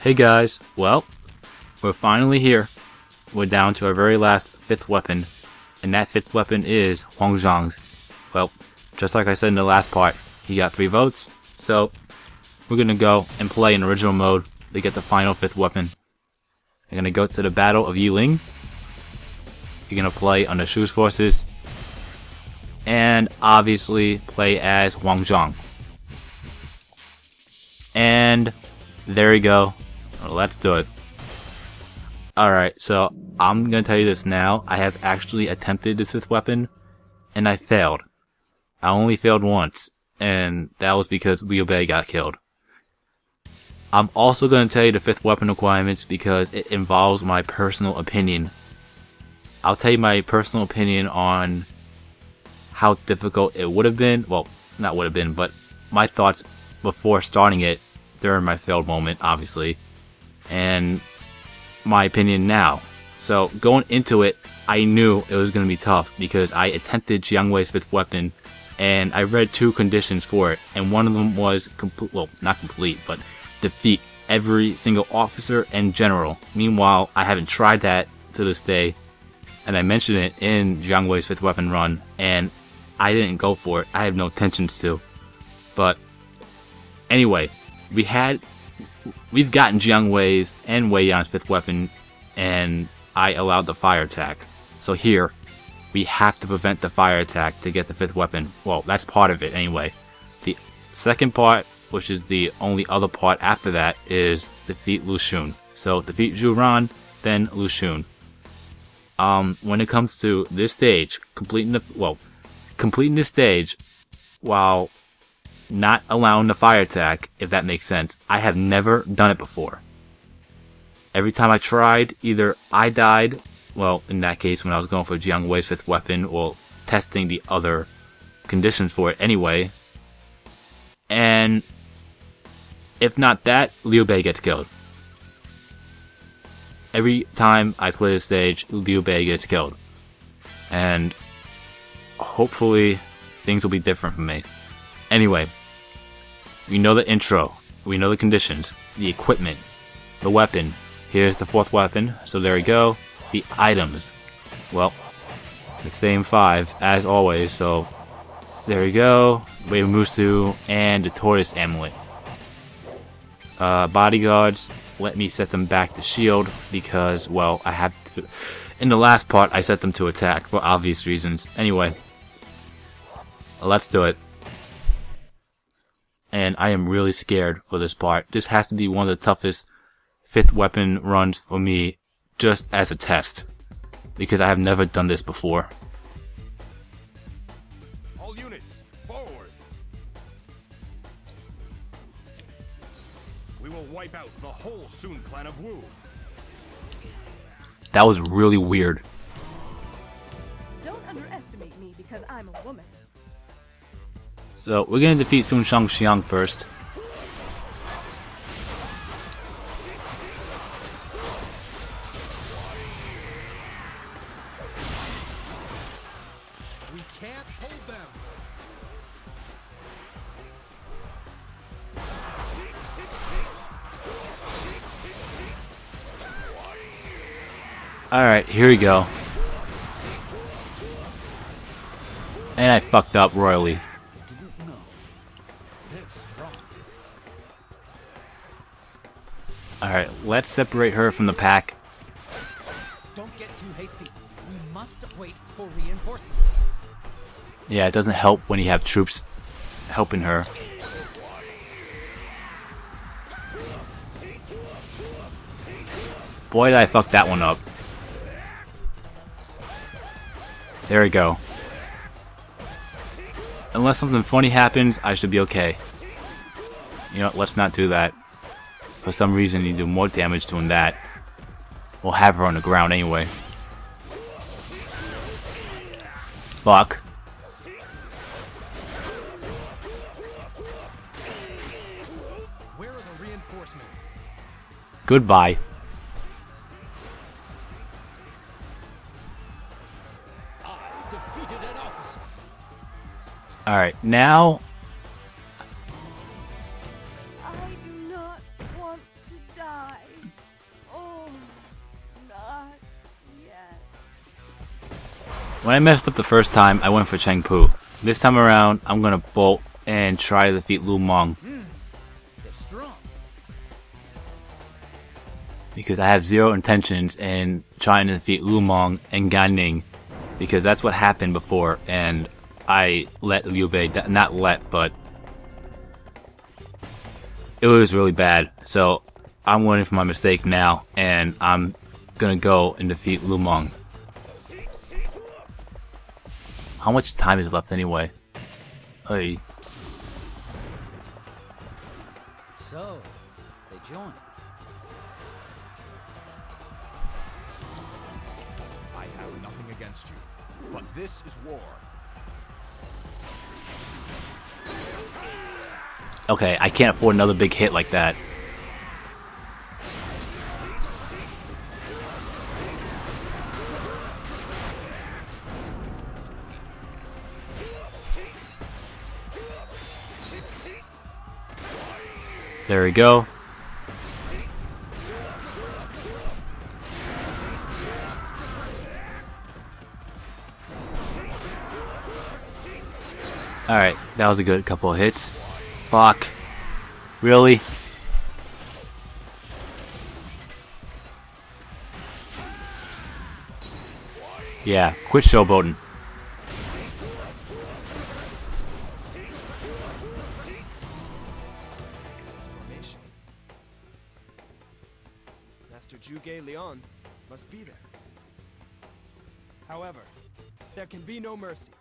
Hey guys, well, we're finally here. We're down to our very last 5th weapon, and that 5th weapon is Huang Zhong's. Well, just like I said in the last part, he got 3 votes, so we're gonna go and play in original mode to get the final 5th weapon. You're gonna go to the Battle of Ling. You're gonna play under Shu's forces, and obviously play as Huang Zhong. And there we go. Let's do it. Alright, so I'm gonna tell you this now. I have actually attempted this 5th weapon, and I failed. I only failed once, and that was because Liu Bei got killed. I'm also gonna tell you the 5th weapon requirements because it involves my personal opinion. I'll tell you my personal opinion on how difficult it would have been. Well, not would have been, but my thoughts before starting it during my failed moment, obviously. And my opinion now. So going into it, I knew it was going to be tough because I attempted Jiang Wei's 5th weapon and I read 2 conditions for it, and one of them was not complete, but defeat every single officer and general. Meanwhile, I haven't tried that to this day, and I mentioned it in Jiang Wei's 5th weapon run, and I didn't go for it. I have no intentions to. But anyway, we've gotten Jiang Wei's and Wei Yan's 5th weapon, and I allowed the fire attack. So here, we have to prevent the fire attack to get the 5th weapon. Well, that's part of it anyway. The second part, which is the only other part after that, is defeat Lu Xun. So defeat Zhu Ran, then Lu Xun. When it comes to this stage, completing this stage while not allowing the fire attack, if that makes sense. I have never done it before. Every time I tried, either I died, well, in that case when I was going for Jiang Wei's 5th weapon, or testing the other conditions for it anyway, and if not that, Liu Bei gets killed. Every time I play this stage, Liu Bei gets killed. And hopefully things will be different for me. Anyway, we know the intro, we know the conditions, the equipment, the weapon. Here's the 4th weapon, so there we go. The items, well, the same 5 as always, so there we go. Wei Musu and the Tortoise Amulet. Bodyguards, let me set them back to shield because, well, I have to. In the last part, I set them to attack for obvious reasons. Anyway, let's do it. And I am really scared for this part. This has to be one of the toughest 5th weapon runs for me, just as a test, because I have never done this before. All units, forward. We will wipe out the whole Sun clan of Wu. That was really weird. Don't underestimate me because I'm a woman. So we're gonna defeat Sun Shangxiang first. We can't hold them. Alright, here we go. And I fucked up royally. Alright, let's separate her from the pack. Don't get too hasty. We must wait for reinforcements. Yeah, it doesn't help when you have troops helping her. Boy, did I fuck that one up. There we go. Unless something funny happens, I should be okay. You know what, let's not do that. For some reason, you do more damage doing that. We'll have her on the ground anyway. Fuck. Where are the reinforcements? Goodbye. I defeated an officer. Alright, now I do not want to die. When I messed up the first time, I went for Cheng Pu. This time around, I'm gonna bolt and try to defeat Lu Meng. They're strong. Because I have zero intentions in trying to defeat Lu Meng and Gan Ning. Because that's what happened before, and I let Liu Bei, not let, but it was really bad. So I'm learning from my mistake now, and I'm gonna go and defeat Lu Meng. How much time is left anyway? Hey. So, they joined. I have nothing against you, but this is war. Okay, I can't afford another big hit like that. There we go. Alright, that was a good couple of hits. Fuck. Really? Yeah, quit showboating. Formation. Master Zhuge Liang must be there. However, there can be no mercy.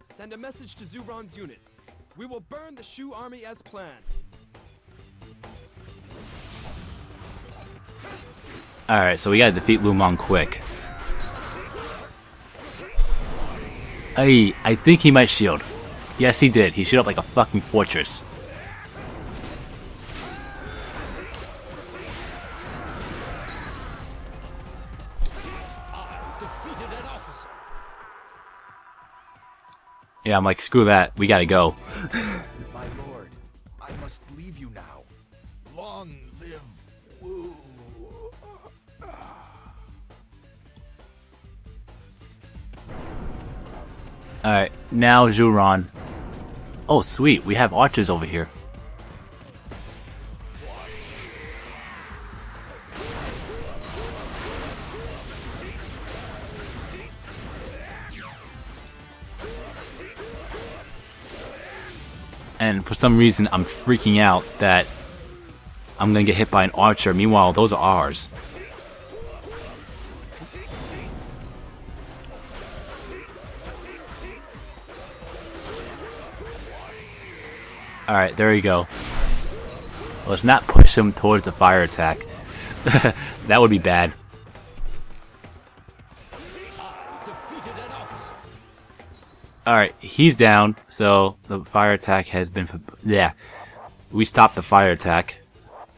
Send a message to Zhu Ran's unit. We will burn the Shu army as planned. Alright, so we gotta defeat Lu Meng quick. I think he might shield. Yes, he did. He shielded up like a fucking fortress. I defeated an officer. Yeah, I'm like, screw that. We gotta go. My lord, I must leave you now. Long live Wu. Alright, now Zhu Ran. Oh, sweet. We have archers over here. And for some reason, I'm freaking out that I'm gonna get hit by an archer. Meanwhile, those are ours. Alright, there you go. Let's not push him towards the fire attack. That would be bad. I defeated an officer. Alright, he's down, so the fire attack has been... Yeah, we stopped the fire attack.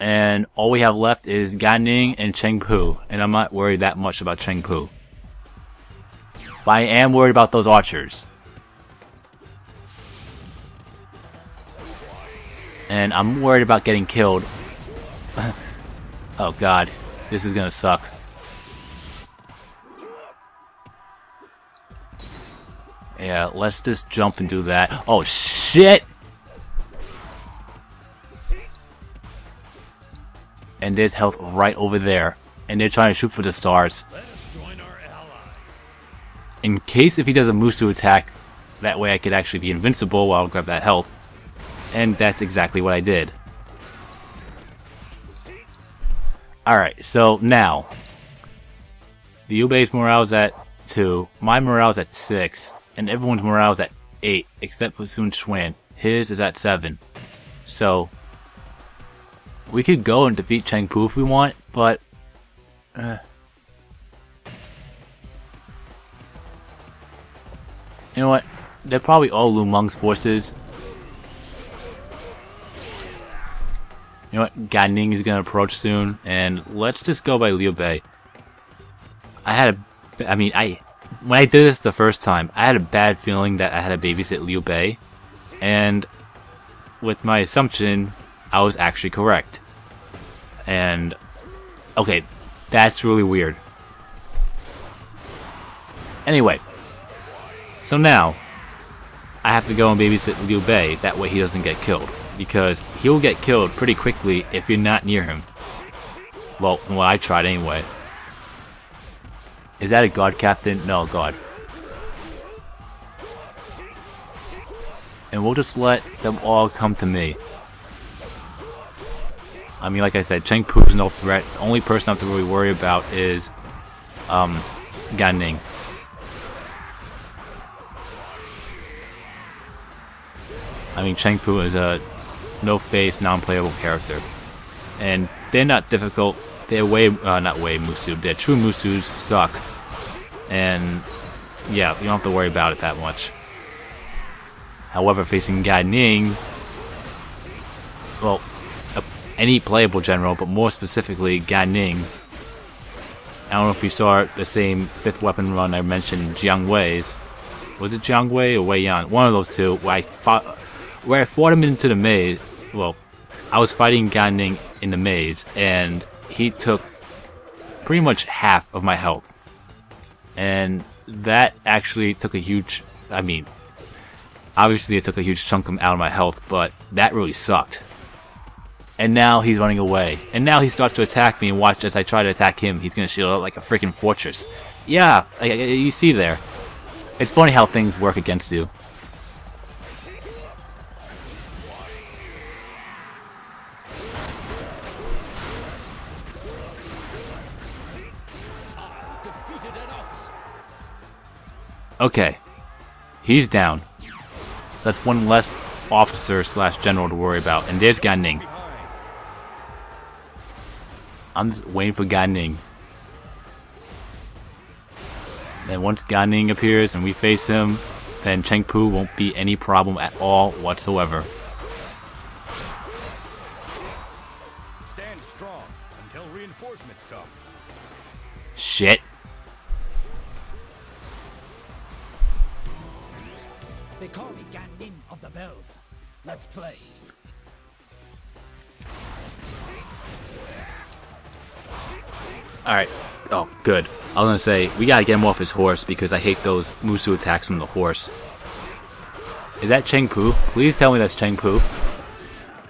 And all we have left is Gan Ning and Cheng Pu, and I'm not worried that much about Cheng Pu. But I am worried about those archers. And I'm worried about getting killed. Oh god, this is gonna suck. Yeah, let's just jump and do that. Oh shit! And there's health right over there. And they're trying to shoot for the stars. Let us join our allies. In case if he does a Musu attack, that way I could actually be invincible while I grab that health. And that's exactly what I did. Alright, so now. The Liu Bei's morale is at 2. My morale is at 6. And everyone's morale is at 8. Except for Sun Xuan. His is at 7. So we could go and defeat Cheng Pu if we want, but... You know what? They're probably all Lu Meng's forces. You know what? Gan Ning is gonna approach soon, and let's just go by Liu Bei. When I did this the first time, I had a bad feeling that I had to babysit Liu Bei, and with my assumption, I was actually correct. And okay, that's really weird. Anyway, so now I have to go and babysit Liu Bei, that way he doesn't get killed. Because he'll get killed pretty quickly if you're not near him. Well, I tried anyway. Is that a guard captain? No, guard. And we'll just let them all come to me. I mean, like I said, Cheng Pu's no threat. The only person I have to really worry about is Gan Ning. I mean, Cheng Pu is a no-face, non-playable character. And they're not difficult. They're not Wei Musu. Their true Musus suck. And, yeah, you don't have to worry about it that much. However, facing Gan Ning, well, any playable general, but more specifically Gan Ning. I don't know if you saw the same 5th weapon run I mentioned, Jiang Wei's. Was it Jiang Wei or Wei Yan? One of those two, where I fought him into the maze. Well, I was fighting Gan Ning in the maze, and he took pretty much half of my health. And that actually took a huge, I mean, obviously it took a huge chunk out of my health, but that really sucked. And now he's running away. And now he starts to attack me, and watch as I try to attack him. He's going to shield out like a freaking fortress. Yeah, you see there. It's funny how things work against you. Okay, he's down. So that's one less officer slash general to worry about. And there's Gan Ning. I'm just waiting for Gan Ning. Then once Gan Ning appears and we face him, then Cheng Pu won't be any problem at all whatsoever. Stand strong until reinforcements come. Shit. They call me Gan Ning of the Bells. Let's play. Alright. Oh, good. I was gonna say, we gotta get him off his horse because I hate those Musu attacks from the horse. Is that Cheng Pu? Please tell me that's Cheng Pu.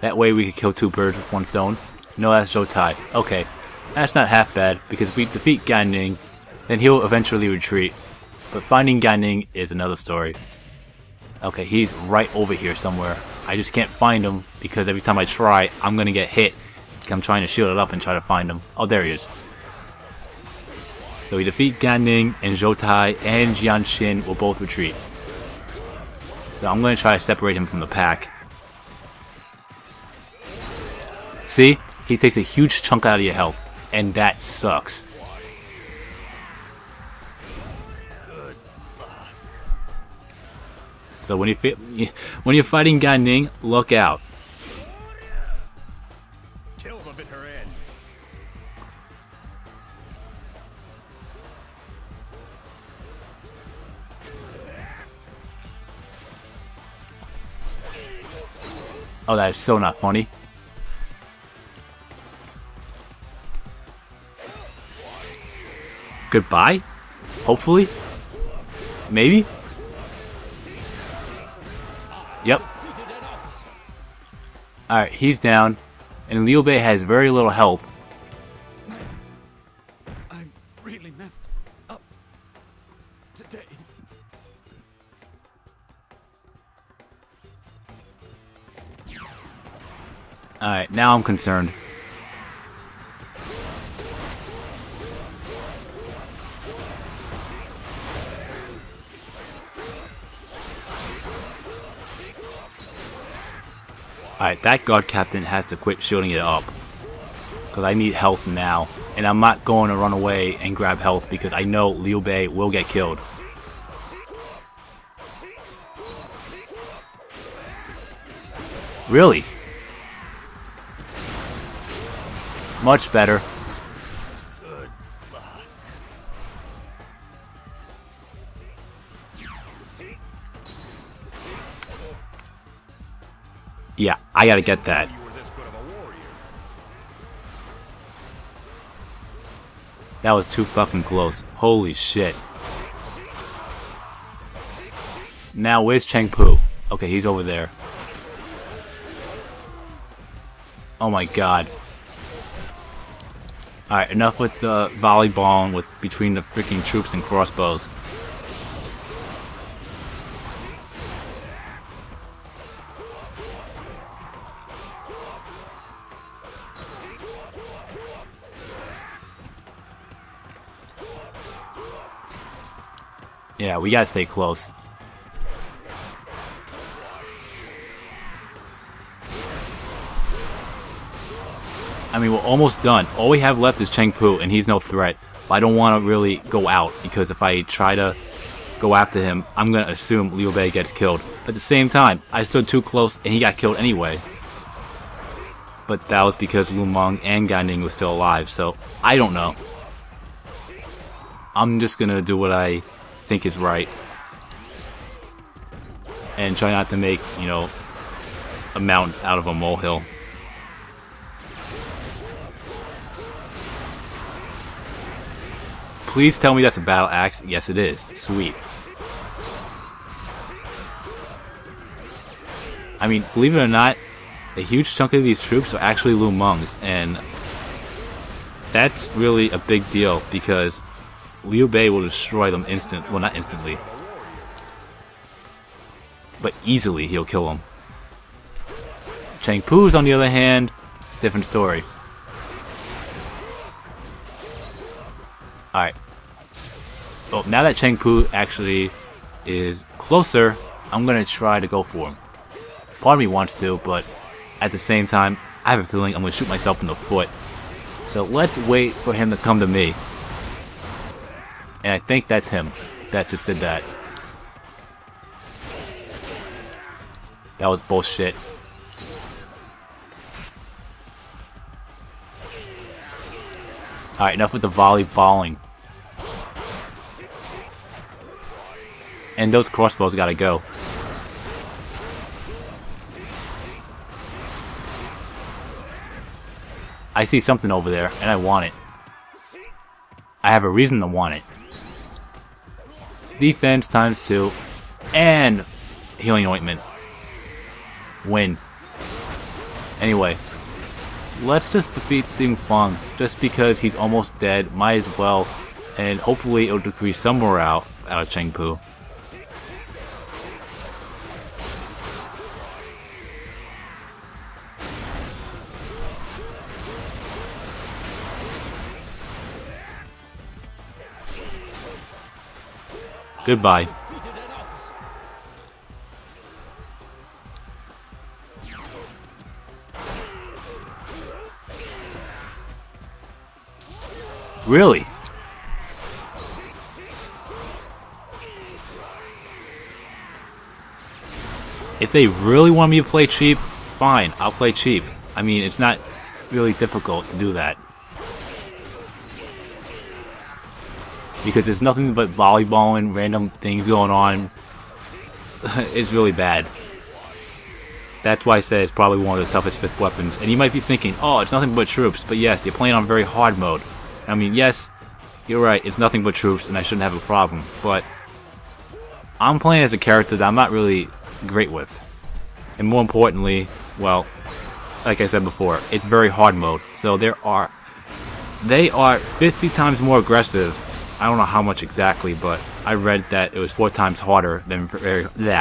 That way we could kill 2 birds with 1 stone. No, that's Zhou Tai. Okay. That's not half bad, because if we defeat Gan Ning, then he'll eventually retreat. But finding Gan Ning is another story. Okay, he's right over here somewhere. I just can't find him because every time I try, I'm gonna get hit. I'm trying to shield it up and try to find him. Oh, there he is. So we defeat Gan Ning, and Zhou Tai and Jian Xin will both retreat. So I'm gonna try to separate him from the pack. See? He takes a huge chunk out of your health, and that sucks. So when you're fighting Gan Ning, look out. Kill the bitter end. Oh, that is so not funny. Goodbye? Hopefully? Maybe? Yep. Alright, he's down. And Liu Bei has very little health. I'm really messed up today. Alright, now I'm concerned. Alright, that guard captain has to quit shielding it up. Because I need health now. And I'm not going to run away and grab health because I know Liu Bei will get killed. Really? Much better. Yeah, I gotta get that. That was too fucking close. Holy shit. Now where's Chengpu? Okay, he's over there. Oh my god. Alright, enough with the volleyballing with between the freaking troops and crossbows. Yeah, we gotta stay close. I mean, we're almost done. All we have left is Chengpu, and he's no threat. But I don't want to really go out, because if I try to go after him, I'm going to assume Liu Bei gets killed. But at the same time, I stood too close, and he got killed anyway. But that was because Lu Meng and Gan Ning were still alive, so I don't know. I'm just going to do what I think is right. And try not to make, you know, a mountain out of a molehill. Please tell me that's a battle axe. Yes, it is. Sweet. I mean, believe it or not, a huge chunk of these troops are actually Lu Meng's, and that's really a big deal because Liu Bei will destroy them well, not instantly, but easily he'll kill them. Chengpu's, on the other hand, different story. Alright. Well, now that Chengpu actually is closer, I'm gonna try to go for him. Part of me wants to, but at the same time, I have a feeling I'm gonna shoot myself in the foot. So let's wait for him to come to me. And I think that's him that just did that. That was bullshit. Alright, enough with the volleyballing. And those crossbows gotta go. I see something over there, and I want it. I have a reason to want it. Defense times 2, and healing ointment. Win. Anyway, let's just defeat Ding Feng, just because he's almost dead, might as well, and hopefully it'll decrease some morale out of Chengpu. Goodbye. Really? If they really want me to play cheap, fine, I'll play cheap. I mean, it's not really difficult to do that. Because there's nothing but volleyballing, random things going on. It's really bad. That's why I say it's probably one of the toughest 5th weapons. And you might be thinking, oh, it's nothing but troops. But yes, you're playing on very hard mode. I mean, yes, you're right, it's nothing but troops and I shouldn't have a problem. But I'm playing as a character that I'm not really great with. And more importantly, well, like I said before, it's very hard mode. So they are 50 times more aggressive. I don't know how much exactly, but I read that it was 4 times harder than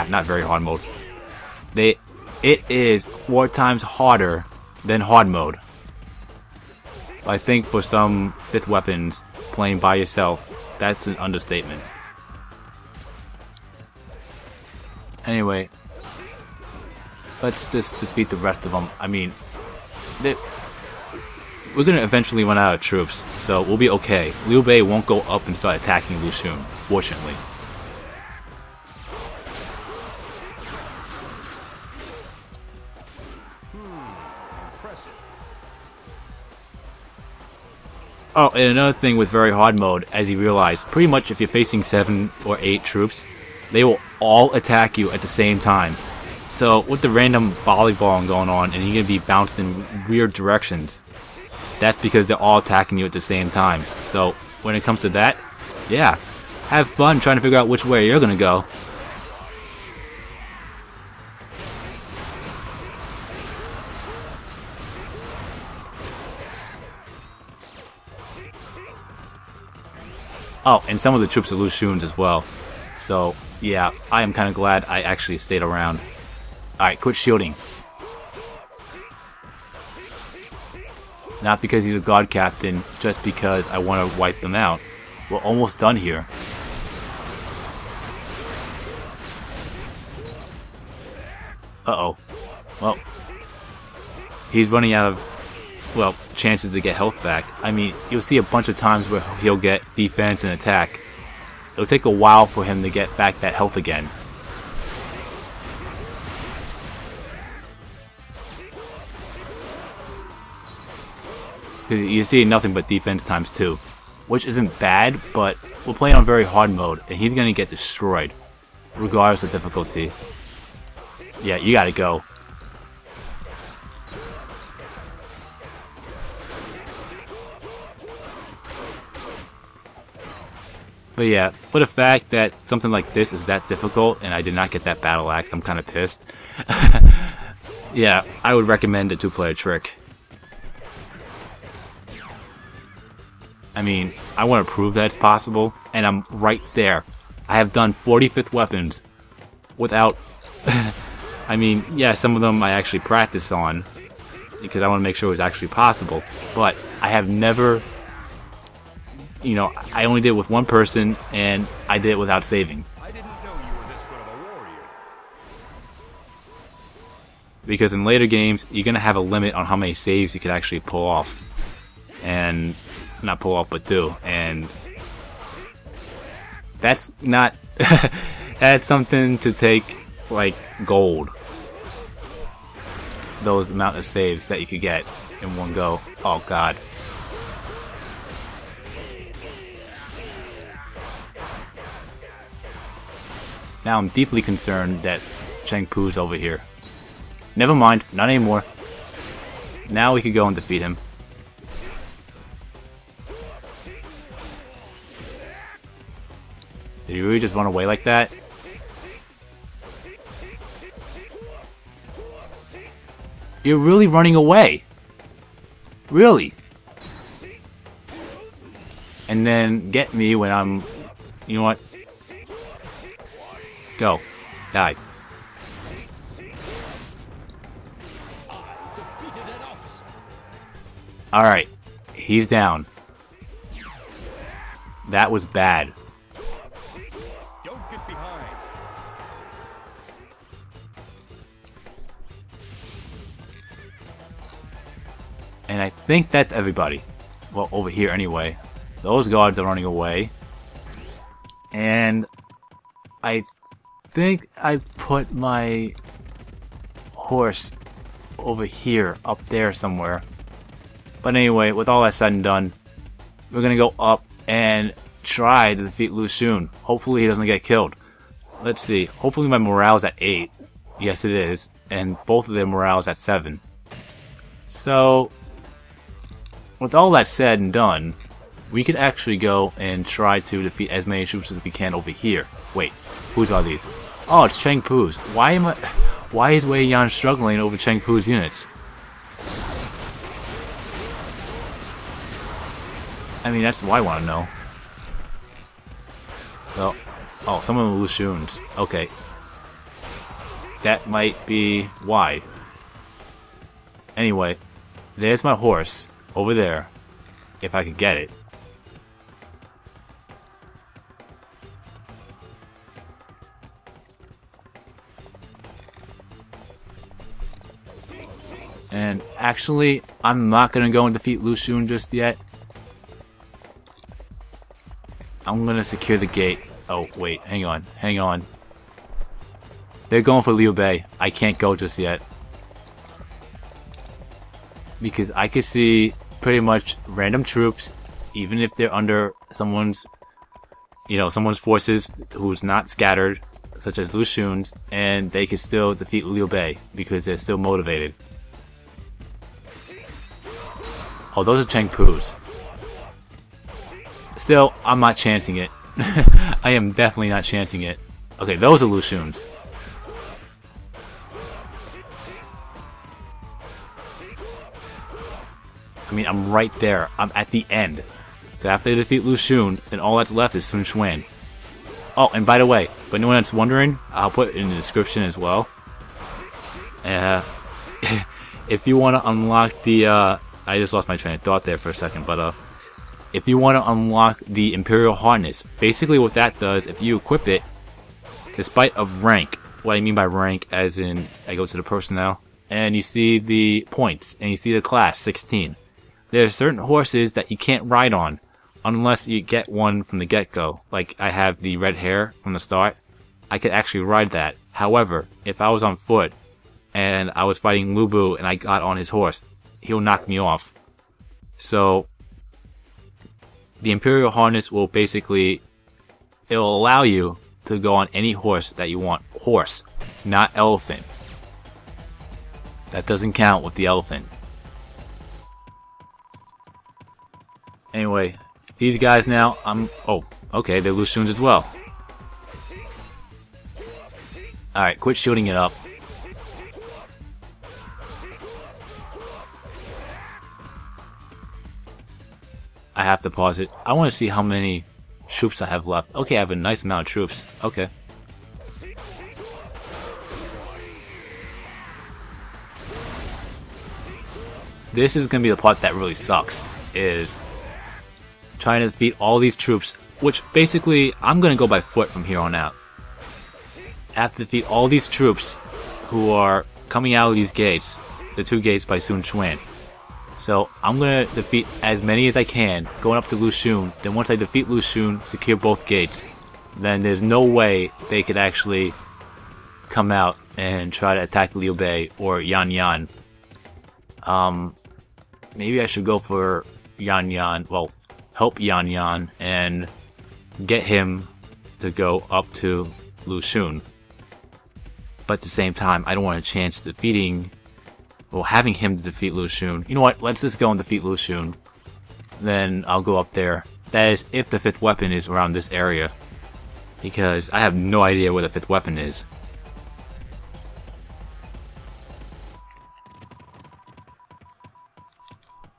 not very hard mode. It is 4 times harder than hard mode. I think for some 5th weapons, playing by yourself, that's an understatement. Anyway, let's just defeat the rest of them. I mean, we're gonna eventually run out of troops, so we'll be okay. Liu Bei won't go up and start attacking Lu Xun, fortunately. Oh, and another thing with very hard mode, as you realize, pretty much if you're facing 7 or 8 troops, they will all attack you at the same time. So with the random volleyballing going on, and you're gonna be bounced in weird directions, that's because they're all attacking you at the same time. So when it comes to that, yeah, have fun trying to figure out which way you're gonna go. Oh, and some of the troops are Lu Xun's as well. So, yeah, I am kind of glad I actually stayed around. Alright, quit shielding. Not because he's a god captain, just because I want to wipe them out. We're almost done here. Uh-oh. Well, he's running out of, well, chances to get health back. I mean, you'll see a bunch of times where he'll get defense and attack. It'll take a while for him to get back that health again. You see nothing but defense times 2, which isn't bad, but we're playing on very hard mode, and he's gonna get destroyed, regardless of difficulty. Yeah, you gotta go. But yeah, for the fact that something like this is that difficult, and I did not get that battle axe, I'm kind of pissed. Yeah, I would recommend a 2-player trick. I mean, I want to prove that it's possible, and I'm right there. I have done 45th weapons without... I mean, yeah, some of them I actually practice on, because I want to make sure it's actually possible, but I have never... You know, I only did it with one person, and I did it without saving. I didn't know you were this good of a warrior. Because in later games, you're going to have a limit on how many saves you could actually pull off. And... not pull off, but do, and that's not that's something to take like gold, those amount of saves that you could get in one go. Oh god. Now I'm deeply concerned that Cheng Pu's over here. Never mind, not anymore. Now we could go and defeat him. Did he really just run away like that? You're really running away. Really? And then get me when I'm... You know what? Go. Die. Alright. He's down. That was bad. And I think that's everybody. Well, over here anyway. Those guards are running away. And I think I put my horse over here, up there somewhere. But anyway, with all that said and done, we're gonna go up and try to defeat Lu Xun. Hopefully he doesn't get killed. Let's see. Hopefully my morale's at 8. Yes, it is. And both of their morale's at 7. So... with all that said and done, we could actually go and try to defeat as many troops as we can over here. Wait, whose are these? Oh, it's Cheng Pu's. Why is Wei Yan struggling over Cheng Pu's units? I mean, that's what I want to know. Well, oh, some of them are Lu Xun's. Okay. That might be why. Anyway, there's my horse. Over there, if I could get it. And actually, I'm not gonna go and defeat Lu Xun just yet. I'm gonna secure the gate. Oh, wait, hang on, hang on. They're going for Liu Bei. I can't go just yet. Because I could see pretty much random troops, even if they're under someone's, you know, someone's forces who's not scattered, such as Lu Xun's, and they could still defeat Liu Bei because they're still motivated. Oh, those are Cheng Pu's. Still, I'm not chancing it. I am definitely not chancing it. Okay, those are Lu Xun's. I mean, I'm right there. I'm at the end. After they defeat Lu Xun, then all that's left is Sun Quan. Oh, and by the way, for anyone that's wondering, I'll put it in the description as well. If you want to unlock the, I just lost my train of thought there for a second, but if you want to unlock the Imperial Harness, basically what that does, if you equip it, despite of rank, what I mean by rank as in, I go to the personnel, and you see the points, and you see the class, 16. There are certain horses that you can't ride on, unless you get one from the get-go. Like, I have the red hair from the start. I could actually ride that. However, if I was on foot, and I was fighting Lu Bu, and I got on his horse, he'll knock me off. So, the Imperial Harness will basically, it'll allow you to go on any horse that you want. Horse, not elephant. That doesn't count with the elephant. Anyway, these guys now, oh, okay, they're Lu Xun's as well. Alright, quit shooting it up. I have to pause it. I want to see how many troops I have left. Okay, I have a nice amount of troops. Okay. This is going to be the part that really sucks, is trying to defeat all these troops, which basically, I'm going to go by foot from here on out. I have to defeat all these troops who are coming out of these gates, the 2 gates by Sun Quan. So, I'm going to defeat as many as I can, going up to Lu Xun. Then once I defeat Lu Xun, secure both gates, then there's no way they could actually come out and try to attack Liu Bei or Yan Yan. Maybe I should go for Yan Yan, well, help Yan Yan and get him to go up to Lu Xun. But at the same time, I don't want a chance defeating, well, having him to defeat Lu Xun. You know what, let's just go and defeat Lu Xun. Then I'll go up there. That is, if the 5th weapon is around this area. Because I have no idea where the 5th weapon is.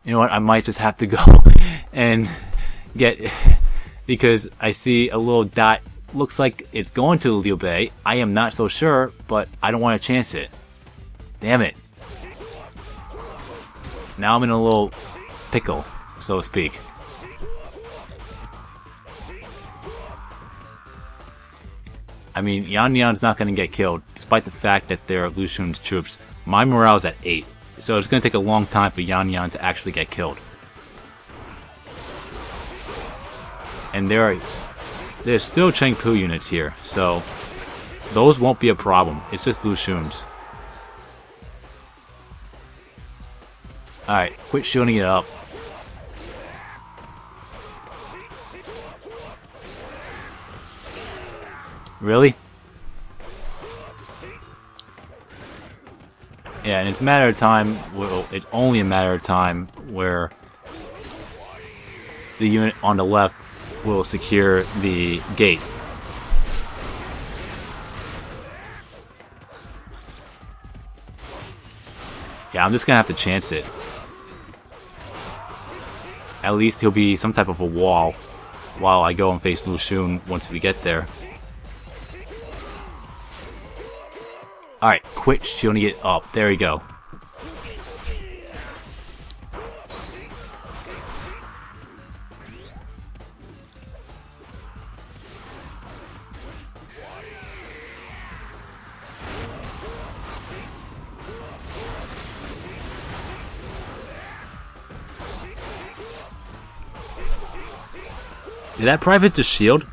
You know what, I might just have to go and get, because I see a little dot, looks like it's going to Liu Bei. I am not so sure, but I don't want to chance it. Damn it. Now I'm in a little pickle, so to speak. I mean, Yan Yan's not going to get killed, despite the fact that they're Lu Xun's troops. My morale's at 8. So it's going to take a long time for Yan Yan to actually get killed. And there's still Chengpu units here, so those won't be a problem. It's just Lu Xun's. Alright, quit shooting it up. Really? Yeah, and it's a matter of time, well, it's only a matter of time where the unit on the left will secure the gate. Yeah, I'm just gonna have to chance it. At least he'll be some type of a wall while I go and face Lu Xun once we get there. Alright, quit shooting it up. There we go. Did that private just shield?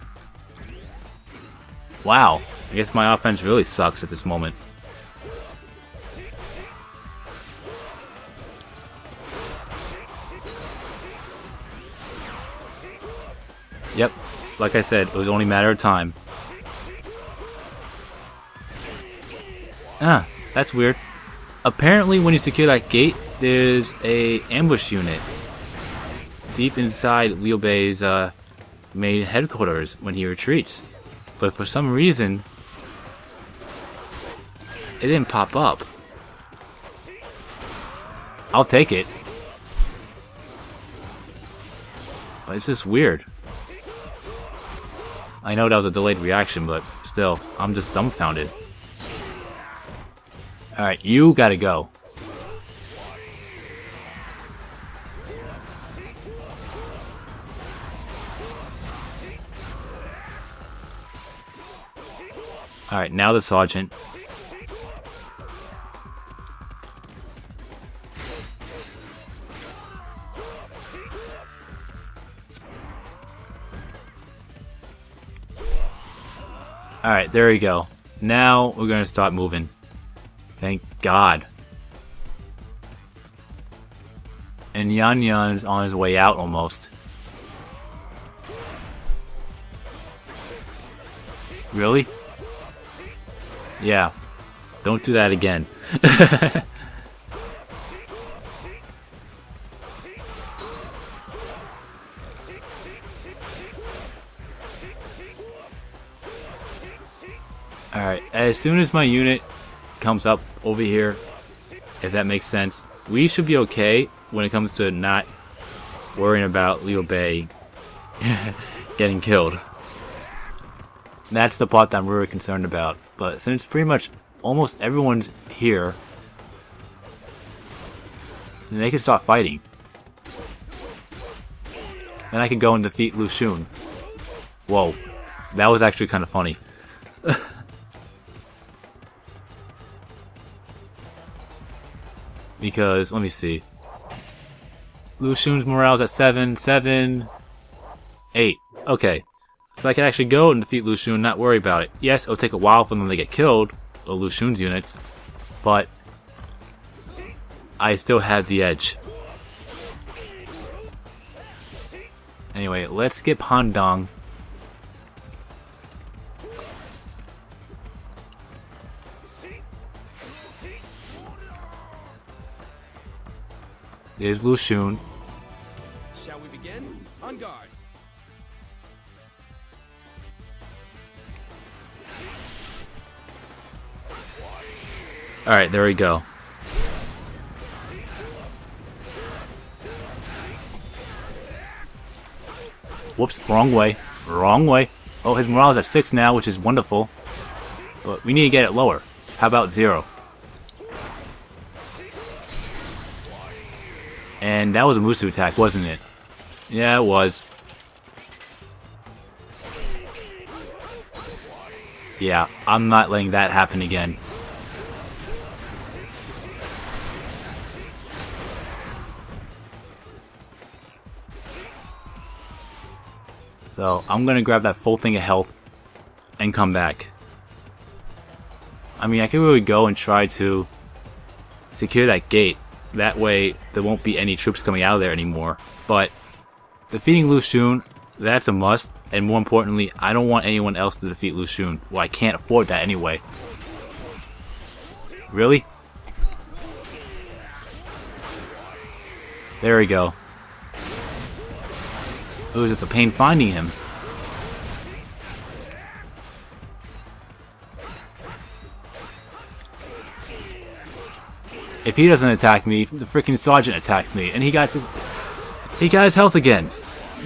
Wow. I guess my offense really sucks at this moment. Yep, like I said, it was only a matter of time. Ah, that's weird. Apparently when you secure that gate, there's a ambush unit deep inside Liu Bei's main headquarters when he retreats. But for some reason, it didn't pop up. I'll take it. But it's just weird. I know that was a delayed reaction, but still, I'm just dumbfounded. Alright, you gotta go. Alright, now the sergeant. Alright, there we go. Now we're gonna start moving. Thank God. And Yan Yan's on his way out almost. Really? Yeah. Don't do that again. Alright, as soon as my unit comes up over here, if that makes sense, we should be okay when it comes to not worrying about Liu Bei getting killed. That's the part that I'm really concerned about. But since pretty much almost everyone's here, then they can start fighting. Then I can go and defeat Lu Xun. Whoa, that was actually kind of funny. Because, let me see. Lu Xun's morale's at 7, 8. Okay. So I can actually go and defeat Lu Xun and not worry about it. Yes, it'll take a while for them to get killed, or Lu Xun's units, but I still have the edge. Anyway, let's get Pandong. There's Lu Xun. Shall we begin? On guard. Alright, there we go. Whoops, wrong way. Wrong way. Oh, his morale's at 6 now, which is wonderful. But we need to get it lower. How about 0? And that was a Musu attack, wasn't it? Yeah, it was. Yeah, I'm not letting that happen again. So, I'm gonna grab that full thing of health and come back. I mean, I could really go and try to secure that gate. That way, there won't be any troops coming out of there anymore. But defeating Lu Xun, that's a must. And more importantly, I don't want anyone else to defeat Lu Xun. Well, I can't afford that anyway. Really? There we go. It was just a pain finding him. If he doesn't attack me, the freaking sergeant attacks me, and he got his health again.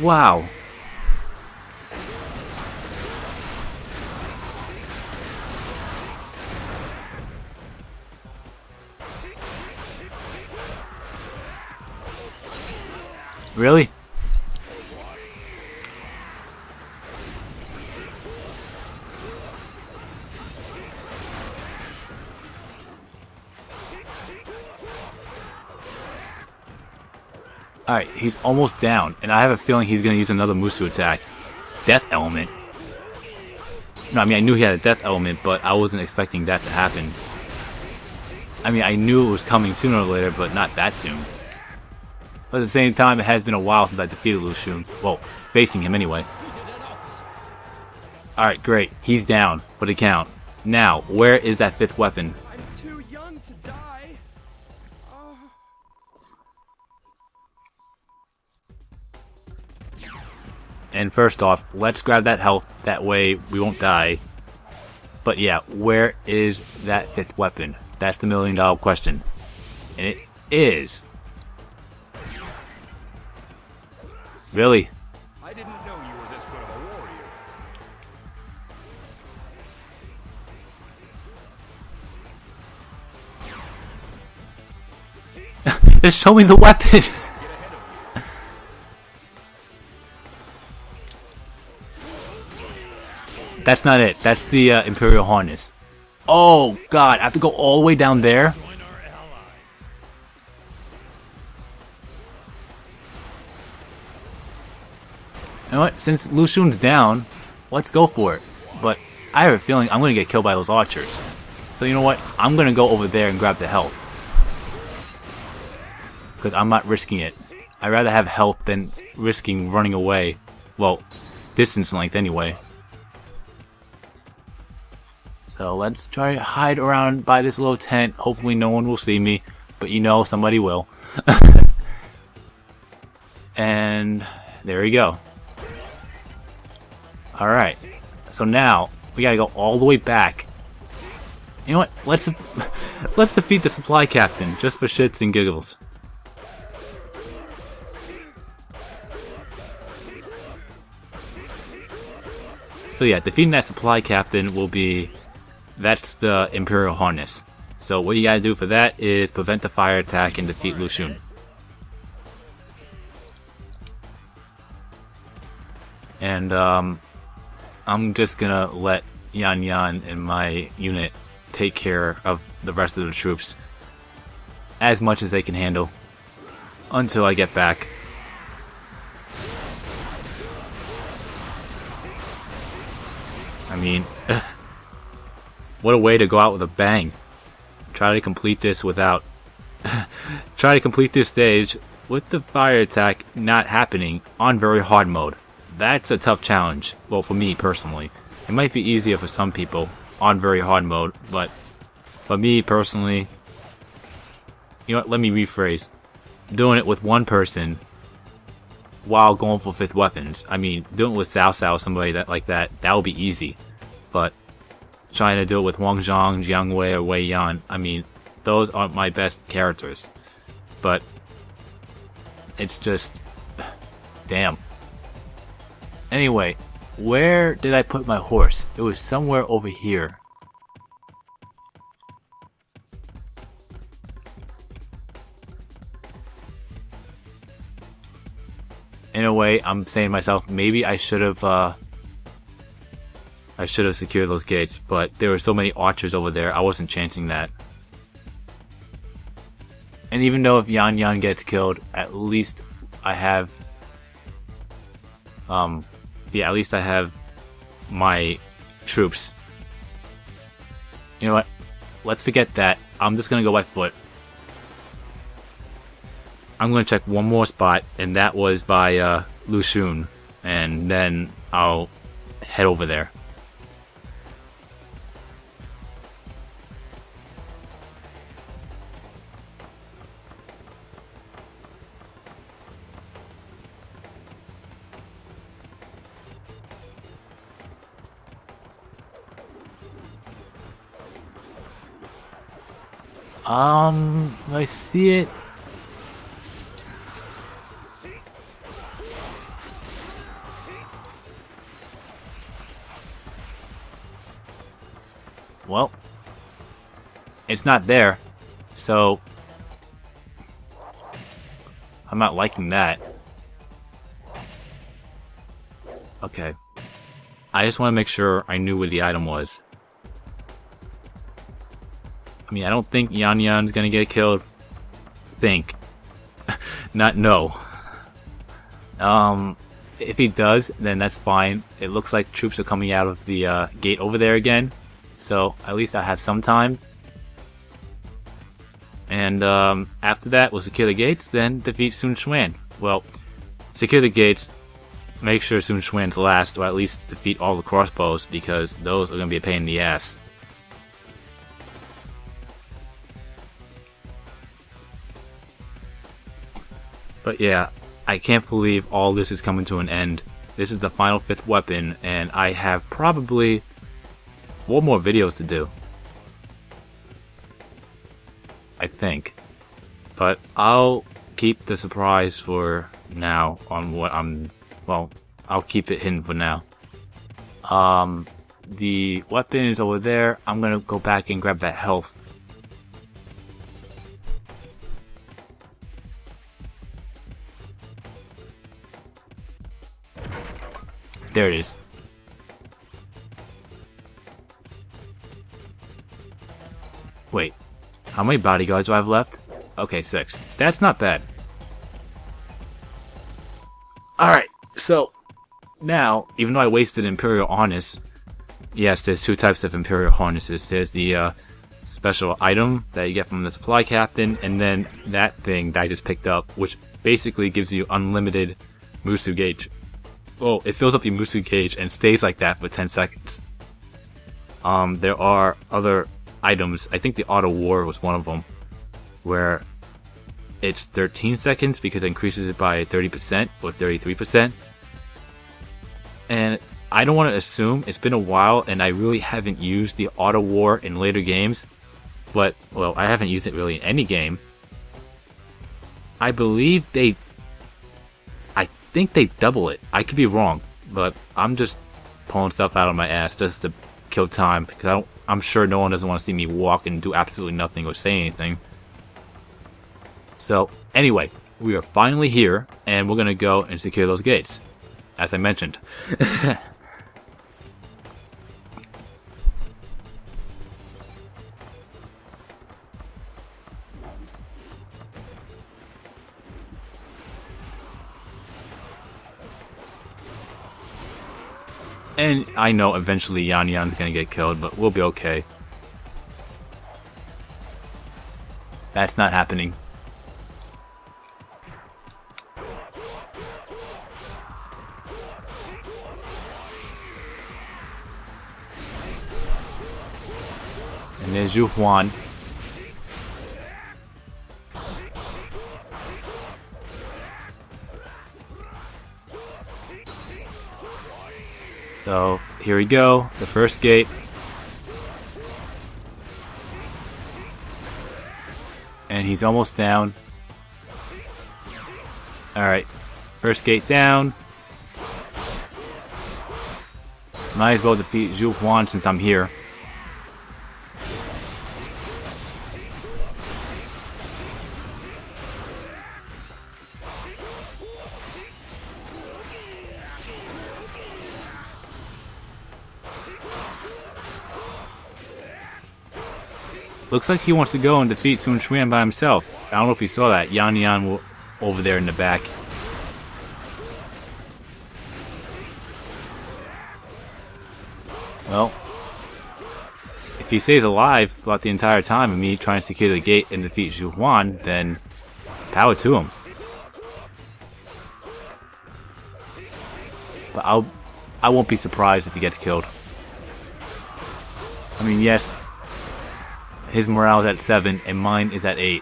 Wow. Really? Alright, he's almost down, and I have a feeling he's going to use another Musu attack. Death element. No, I mean, I knew he had a death element, but I wasn't expecting that to happen. I mean, I knew it was coming sooner or later, but not that soon. But at the same time, it has been a while since I defeated Lu Xun. Well, facing him anyway. Alright, great. He's down for the count. Now, where is that 5th weapon? I'm too young to die. Oh. And first off, let's grab that health. That way, we won't die. But yeah, where is that 5th weapon? That's the $1,000,000 question. And it is... Really? Just show me the weapon! That's not it. That's the Imperial Harness. Oh god, I have to go all the way down there? You know what? Since Lu Xun's down, let's go for it. But I have a feeling I'm going to get killed by those archers. So you know what? I'm going to go over there and grab the health. Because I'm not risking it. I'd rather have health than risking running away. Well, distance length anyway. So let's try to hide around by this little tent. Hopefully no one will see me. But you know, somebody will. And there we go. Alright. So now, we gotta go all the way back. You know what? Let's defeat the supply captain, just for shits and giggles. So yeah, defeating that supply captain will be... That's the Imperial Harness. So what you gotta do for that is prevent the fire attack and defeat Lu Xun. And I'm just gonna let Yan Yan and my unit take care of the rest of the troops as much as they can handle until I get back. I mean, what a way to go out with a bang. Try to complete this without... Try to complete this stage with the fire attack not happening on very hard mode. That's a tough challenge. Well, for me personally. It might be easier for some people on very hard mode, but for me personally... You know what, let me rephrase. Doing it with one person while going for 5th weapons. I mean, doing it with Cao Cao, somebody like that would be easy. But trying to do it with Huang Zhong, Jiang Wei, or Wei Yan, I mean, those aren't my best characters. But it's just... Damn. Anyway, where did I put my horse? It was somewhere over here. In a way, I'm saying to myself, maybe I should have secured those gates, but there were so many archers over there, I wasn't chancing that. And even though if Yan Yan gets killed, at least I have... yeah, at least I have my troops. You know what? Let's forget that. I'm just gonna go by foot. I'm gonna check one more spot, and that was by Lu Xun, and then I'll head over there. I see it. Well, it's not there, so I'm not liking that. Okay. I just want to make sure I knew where the item was. I mean, I don't think Yan Yan's gonna get killed. Think. Not no. If he does, then that's fine. It looks like troops are coming out of the gate over there again. So, at least I have some time. And after that, we'll secure the gates, then defeat Sun Quan. Well, secure the gates, make sure Sun Quan's last, or at least defeat all the crossbows, because those are going to be a pain in the ass. But yeah, I can't believe all this is coming to an end. This is the final 5th weapon, and I have probably 4 more videos to do. I think. But I'll keep the surprise for now on what well, I'll keep it hidden for now. The weapon is over there. I'm gonna go back and grab that health. There it is. Wait, how many bodyguards do I have left? Okay, 6. That's not bad. Alright, so now, even though I wasted Imperial Harness, yes, there's 2 types of Imperial Harnesses. There's the special item that you get from the supply captain, and then that thing that I just picked up, which basically gives you unlimited Musu gauge. Oh, it fills up your Musu gauge and stays like that for 10 seconds. There are other items. I think the Auto War was one of them, where it's 13 seconds because it increases it by 30% or 33%. And I don't want to assume, it's been a while and I really haven't used the Auto War in later games, but, well, I haven't used it really in any game. I believe I think they double it. I could be wrong, but I'm just pulling stuff out of my ass just to kill time, because I'm sure no one doesn't want to see me walk and do absolutely nothing or say anything. So, anyway, we are finally here, and we're going to go and secure those gates, as I mentioned. And I know eventually Yan Yan's gonna get killed, but we'll be okay. That's not happening. And there's Zhu Ran. So, here we go, the first gate. And he's almost down. Alright, first gate down. Might as well defeat Zhu Ran since I'm here. Looks like he wants to go and defeat Sun Quan by himself. I don't know if you saw that. Yan Yan over there in the back. Well, if he stays alive throughout the entire time of me trying to secure the gate and defeat Zhu Ran, then power to him. But I won't be surprised if he gets killed. I mean, yes, his morale is at 7 and mine is at 8.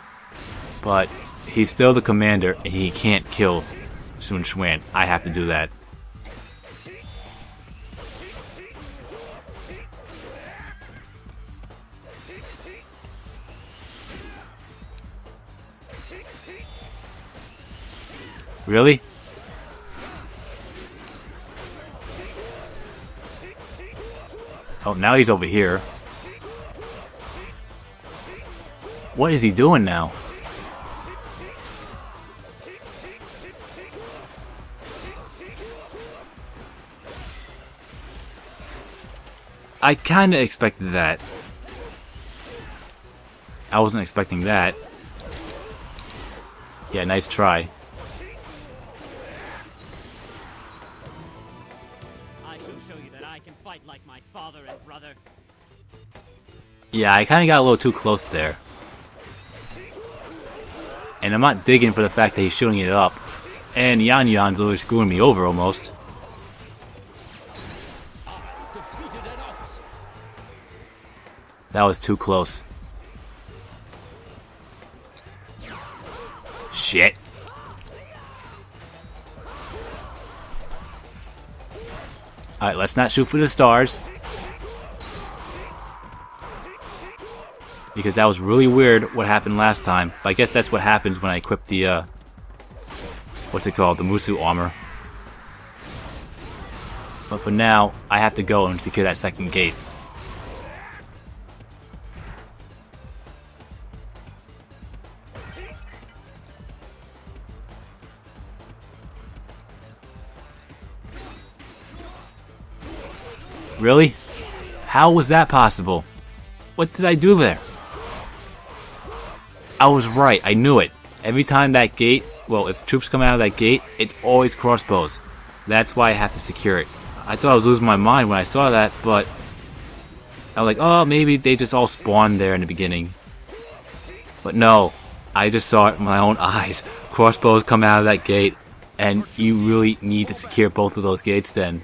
But he's still the commander and he can't kill Sun Quan. I have to do that. Really? Oh, now he's over here. What is he doing now? I kinda expected that. I wasn't expecting that. Yeah, nice try. I shall show you that I can fight like my father and brother. Yeah, I kinda got a little too close there. And I'm not digging for the fact that he's shooting it up. And Yan Yan's literally screwing me over almost. That was too close. Shit. Alright, let's not shoot for the stars. Because that was really weird what happened last time. But I guess that's what happens when I equip the, what's it called? The Musu armor. But for now, I have to go and secure that second gate. Really? How was that possible? What did I do there? I was right, I knew it. Every time that gate, well, if troops come out of that gate, it's always crossbows. That's why I have to secure it. I thought I was losing my mind when I saw that, but I was like, oh, maybe they just all spawned there in the beginning. But no, I just saw it with my own eyes. Crossbows come out of that gate, and you really need to secure both of those gates then.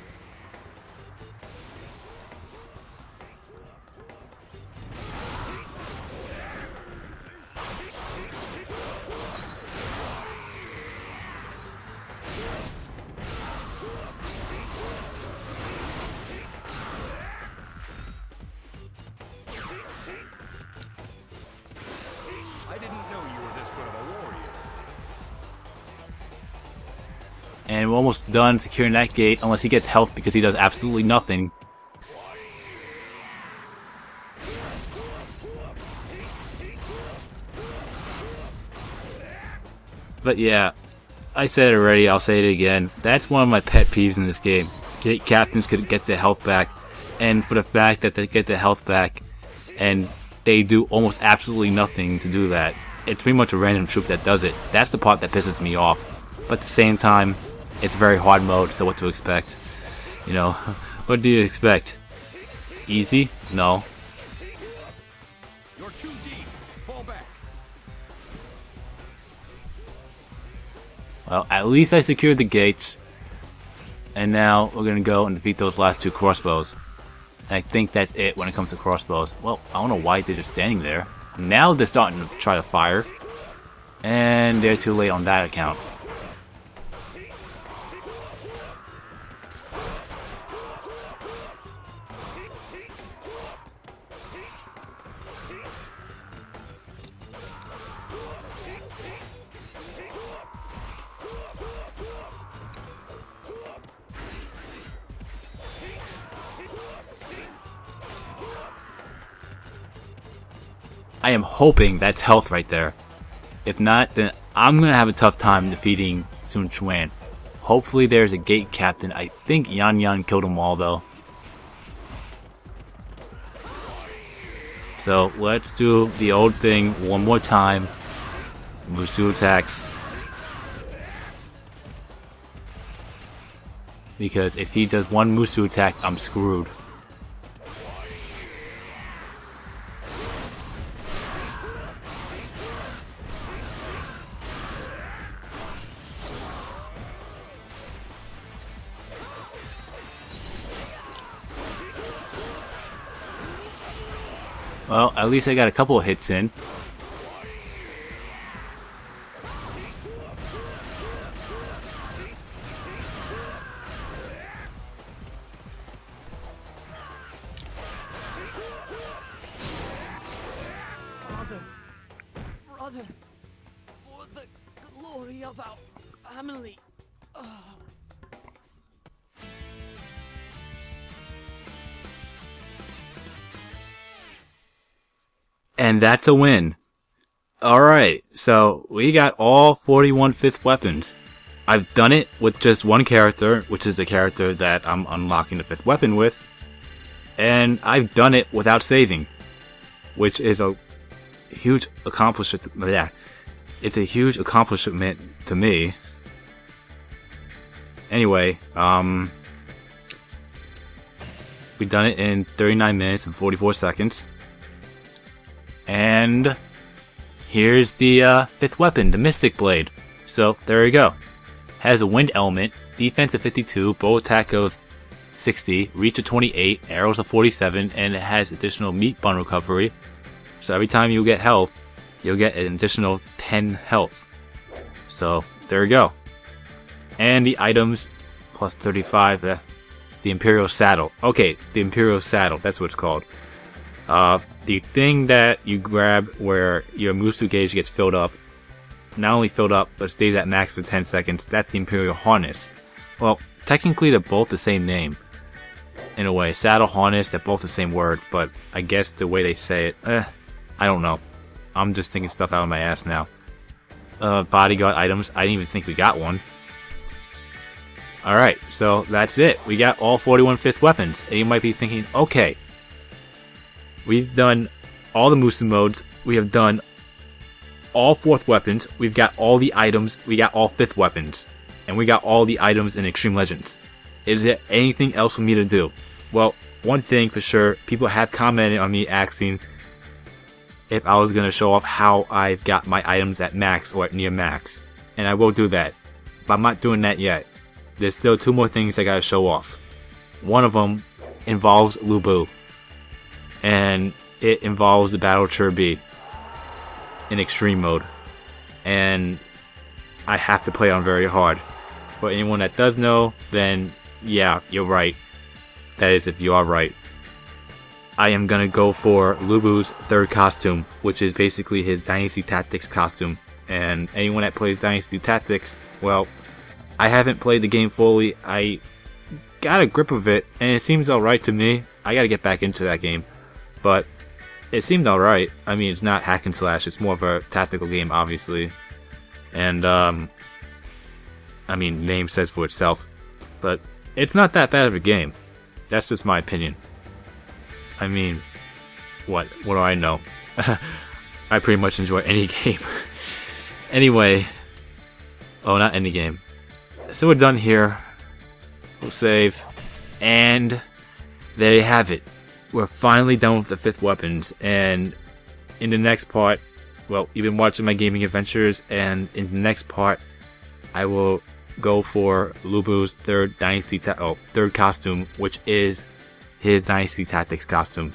I didn't know you were this good of a warrior. And we're almost done securing that gate, unless he gets health because he does absolutely nothing. But yeah, I said it already, I'll say it again. That's one of my pet peeves in this game. Gate captains could get their health back, and for the fact that they get their health back, and they do almost absolutely nothing to do that. It's pretty much a random troop that does it. That's the part that pisses me off. But at the same time, it's very hard mode, so what to expect? You know, what do you expect? Easy? No. You're too deep. Fall back. Well, at least I secured the gates. And now we're gonna go and defeat those last two crossbows. I think that's it when it comes to crossbows. Well, I don't know why they're just standing there. Now they're starting to try to fire. And they're too late on that account. I am hoping that's health right there. If not, then I'm gonna have a tough time defeating Sun Quan. Hopefully there's a gate captain. I think Yan Yan killed them all though. So let's do the old thing one more time. Musu attacks. Because if he does one Musu attack, I'm screwed. Well, at least I got a couple of hits in. Brother, for the glory of our family. And that's a win. Alright, so we got all 41 fifth weapons. I've done it with just one character, which is the character that I'm unlocking the fifth weapon with. And I've done it without saving, which is a huge accomplishment. Yeah, it's a huge accomplishment to me. Anyway, we've done it in 39 minutes and 44 seconds. And here's the fifth weapon, the Mystic Blade. So there you go. Has a wind element, defense of 52, bow attack of 60, reach of 28, arrows of 47, and it has additional meat bun recovery. So every time you get health, you'll get an additional 10 health. So there you go. And the items plus 35, the Imperial Saddle. Okay, the Imperial Saddle, that's what it's called. The thing that you grab where your Musu gauge gets filled up, not only filled up, but stays at max for 10 seconds, that's the Imperial Harness. Well, technically they're both the same name. In a way, Saddle, Harness, they're both the same word, but I guess the way they say it, I don't know. I'm just thinking stuff out of my ass now. Bodyguard items, I didn't even think we got one. Alright, so that's it. We got all 41 fifth weapons. And you might be thinking, okay, we've done all the Musu modes, we have done all 4th weapons, we've got all the items, we got all 5th weapons, and we got all the items in Extreme Legends. Is there anything else for me to do? Well, one thing for sure, people have commented on me asking if I was going to show off how I've got my items at max or at near max. And I will do that, but I'm not doing that yet. There's still 2 more things I gotta show off. One of them involves Lu Bu, and it involves the Battle Chirby in extreme mode, and I have to play on very hard. For anyone that does know, then yeah, you're right. That is, if you are right. I am gonna go for Lu Bu's 3rd costume, which is basically his Dynasty Tactics costume. And anyone that plays Dynasty Tactics, well, I haven't played the game fully. I got a grip of it, and it seems alright to me. I gotta get back into that game. But it seemed alright. I mean, it's not hack and slash, it's more of a tactical game, obviously. And, I mean, name says for itself. But it's not that bad of a game. That's just my opinion. I mean, what do I know? I pretty much enjoy any game. Anyway, oh, not any game. So we're done here. We'll save. And there you have it. We're finally done with the 5th weapons. And in the next part, well, you've been watching my gaming adventures, and in the next part, I will go for Lu Bu's 3rd Dynasty 3rd costume, which is his Dynasty Tactics costume.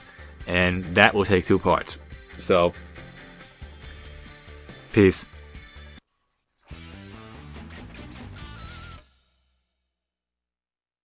And that will take 2 parts. So, peace.